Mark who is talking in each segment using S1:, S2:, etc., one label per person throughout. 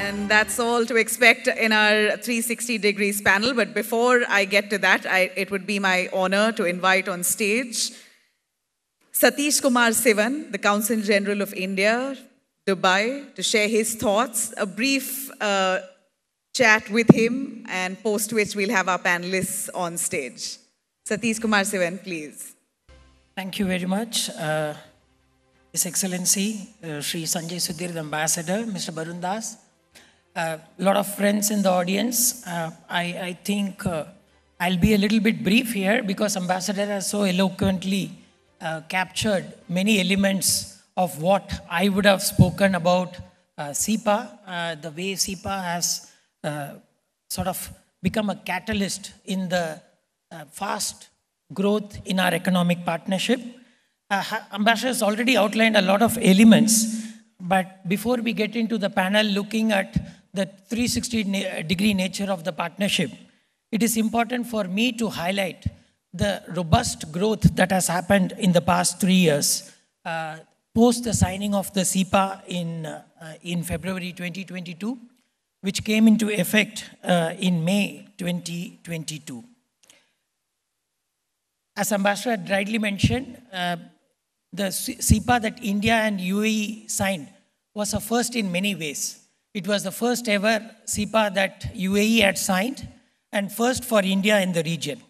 S1: And that's all to expect in our 360 Degrees panel. But before I get to that, it would be my honor to invite on stage Satish Kumar Sivan, the Consul General of India, Dubai, to share his thoughts, a brief chat with him, and post which we'll have our panelists on stage. Satish Kumar Sivan, please.
S2: Thank you very much. His Excellency, Sri Sanjay Sudhir, the Ambassador, Mr. Barun Das, a lot of friends in the audience. I think I'll be a little bit brief here because Ambassador has so eloquently captured many elements of what I would have spoken about SEPA, the way SEPA has sort of become a catalyst in the fast growth in our economic partnership. Ambassador has already outlined a lot of elements, but before we get into the panel looking at the 360-degree nature of the partnership, it is important for me to highlight the robust growth that has happened in the past 3 years post the signing of the SEPA in February 2022, which came into effect in May 2022. As Ambassador had rightly mentioned, the SEPA that India and UAE signed was a first in many ways. It was the first ever SEPA that UAE had signed and first for India in the region.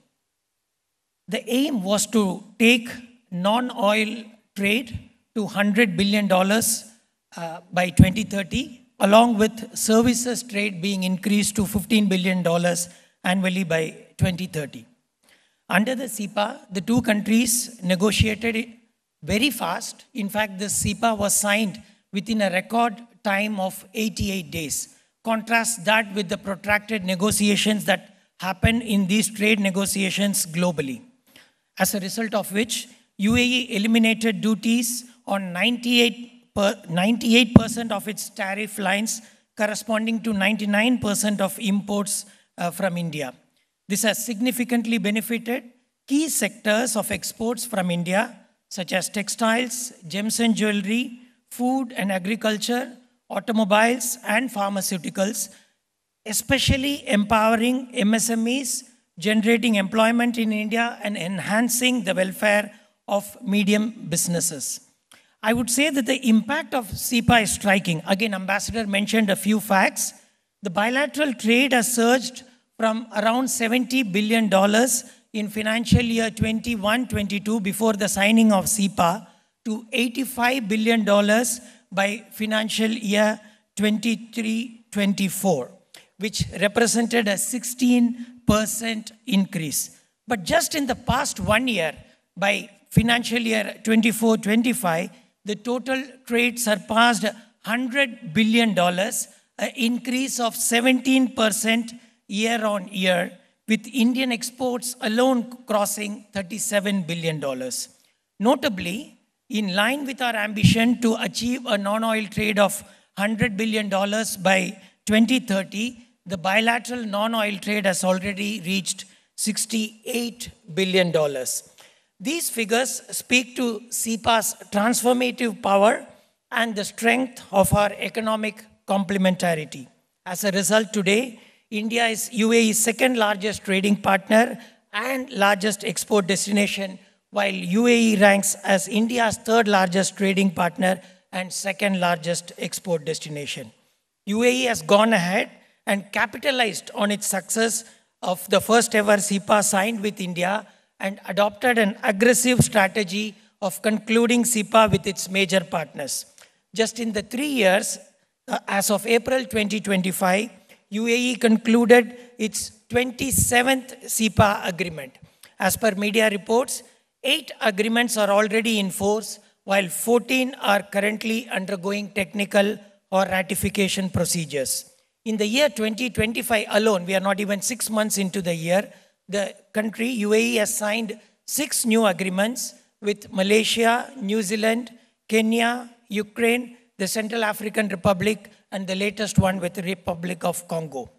S2: The aim was to take non-oil trade to $100 billion by 2030, along with services trade being increased to $15 billion annually by 2030. Under the SEPA, the two countries negotiated it very fast. In fact, the SEPA was signed within a record time of 88 days. Contrast that with the protracted negotiations that happen in these trade negotiations globally. As a result of which, UAE eliminated duties on 98% of its tariff lines, corresponding to 99% of imports from India. This has significantly benefited key sectors of exports from India, such as textiles, gems and jewelry, food and agriculture, automobiles and pharmaceuticals, especially empowering MSMEs, generating employment in India and enhancing the welfare of medium businesses. I would say that the impact of SEPA is striking. Again, Ambassador mentioned a few facts. The bilateral trade has surged from around $70 billion in financial year 21-22 before the signing of SEPA to $85 billion by financial year 23-24, which represented a 16% increase. But just in the past 1 year, by financial year 24-25, the total trade surpassed $100 billion, an increase of 17% year on year, with Indian exports alone crossing $37 billion. Notably, in line with our ambition to achieve a non-oil trade of $100 billion by 2030, the bilateral non-oil trade has already reached $68 billion. These figures speak to SEPA's transformative power and the strength of our economic complementarity. As a result, today, India is UAE's second largest trading partner and largest export destination, while UAE ranks as India's third largest trading partner and second largest export destination. UAE has gone ahead and capitalized on its success of the first ever SEPA signed with India and adopted an aggressive strategy of concluding SEPA with its major partners. Just in the 3 years, as of April 2025, UAE concluded its 27th SEPA agreement. As per media reports, 8 agreements are already in force, while 14 are currently undergoing technical or ratification procedures. In the year 2025 alone, we are not even 6 months into the year, the country, UAE, has signed 6 new agreements with Malaysia, New Zealand, Kenya, Ukraine, the Central African Republic, and the latest one with the Republic of Congo.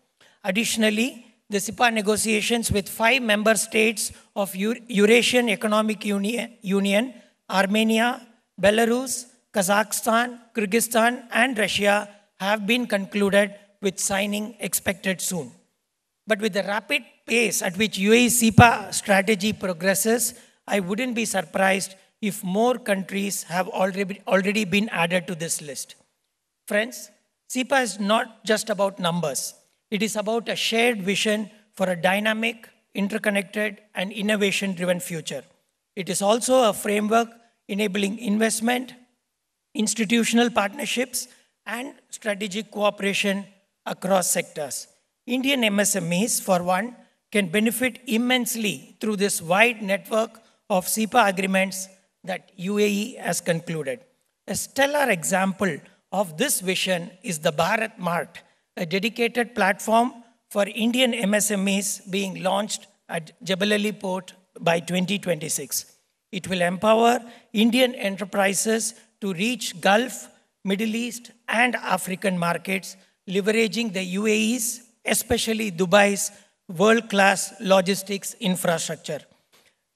S2: Additionally, the SEPA negotiations with 5 member states of Eurasian Economic Union, Armenia, Belarus, Kazakhstan, Kyrgyzstan, and Russia have been concluded with signing expected soon. But with the rapid pace at which UAE SEPA strategy progresses, I wouldn't be surprised if more countries have already been added to this list. Friends, SEPA is not just about numbers. It is about a shared vision for a dynamic, interconnected, and innovation-driven future. It is also a framework enabling investment, institutional partnerships, and strategic cooperation across sectors. Indian MSMEs, for one, can benefit immensely through this wide network of SEPA agreements that UAE has concluded. A stellar example of this vision is the Bharat Mart, a dedicated platform for Indian MSMEs being launched at Jebel Ali Port by 2026. It will empower Indian enterprises to reach Gulf, Middle East, and African markets, leveraging the UAE's, especially Dubai's, world-class logistics infrastructure.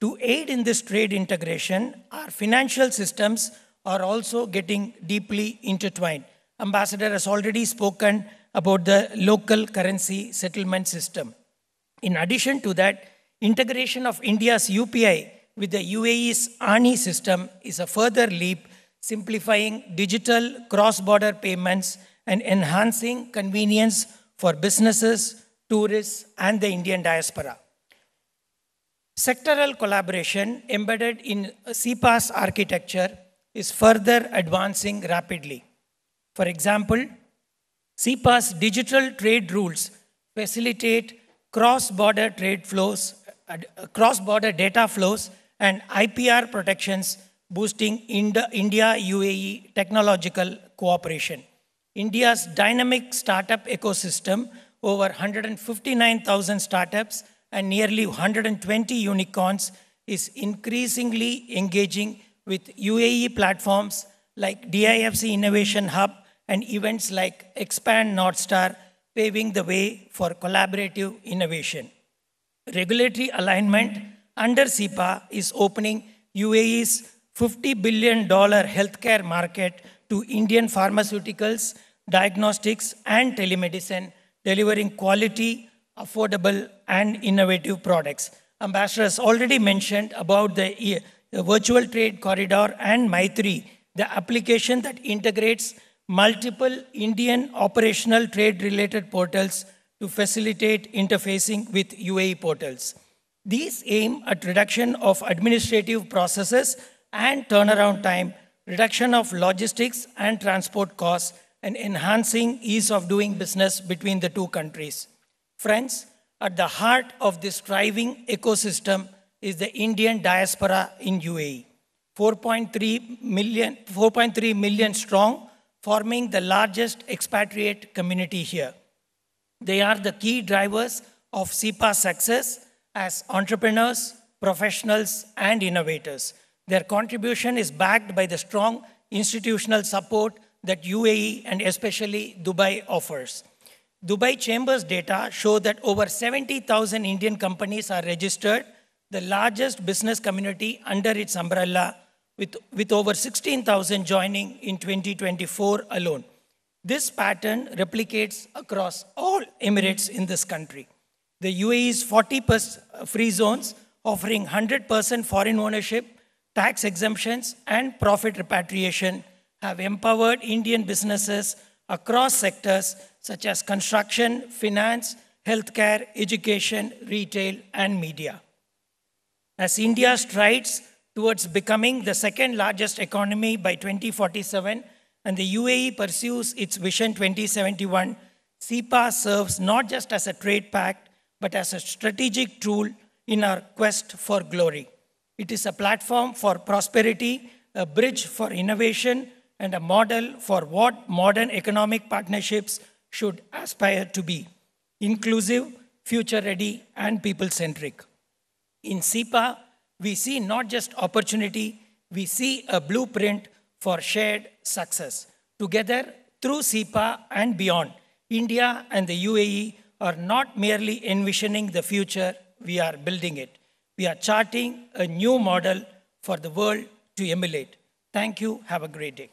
S2: To aid in this trade integration, our financial systems are also getting deeply intertwined. Ambassador has already spoken about the local currency settlement system. In addition to that, integration of India's UPI with the UAE's ANI system is a further leap, simplifying digital cross-border payments and enhancing convenience for businesses, tourists, and the Indian diaspora. Sectoral collaboration embedded in SEPA's architecture is further advancing rapidly. For example, SEPA's digital trade rules facilitate cross-border trade flows, cross-border data flows, and IPR protections, boosting India-UAE technological cooperation. India's dynamic startup ecosystem, over 159,000 startups and nearly 120 unicorns, is increasingly engaging with UAE platforms like DIFC Innovation Hub and events like Expand North Star, paving the way for collaborative innovation. Regulatory alignment under SEPA is opening UAE's $50 billion healthcare market to Indian pharmaceuticals, diagnostics, and telemedicine, delivering quality, affordable, and innovative products. Ambassador has already mentioned about the virtual trade corridor and Maitri, the application that integrates multiple Indian operational trade-related portals to facilitate interfacing with UAE portals. These aim at reduction of administrative processes and turnaround time, reduction of logistics and transport costs, and enhancing ease of doing business between the two countries. Friends, at the heart of this thriving ecosystem is the Indian diaspora in UAE, 4.3 million strong, forming the largest expatriate community here. They are the key drivers of SEPA's success as entrepreneurs, professionals, and innovators. Their contribution is backed by the strong institutional support that UAE and especially Dubai offers. Dubai Chamber's data show that over 70,000 Indian companies are registered, the largest business community under its umbrella, with over 16,000 joining in 2024 alone. This pattern replicates across all Emirates in this country. The UAE's 40% free zones, offering 100% foreign ownership, tax exemptions, and profit repatriation, have empowered Indian businesses across sectors such as construction, finance, healthcare, education, retail, and media. As India strides towards becoming the second largest economy by 2047, and the UAE pursues its Vision 2071, SEPA serves not just as a trade pact, but as a strategic tool in our quest for glory. It is a platform for prosperity, a bridge for innovation, and a model for what modern economic partnerships should aspire to be: inclusive, future-ready, and people-centric. In SEPA, we see not just opportunity, we see a blueprint for shared success. Together, through SEPA and beyond, India and the UAE are not merely envisioning the future, we are building it. We are charting a new model for the world to emulate. Thank you. Have a great day.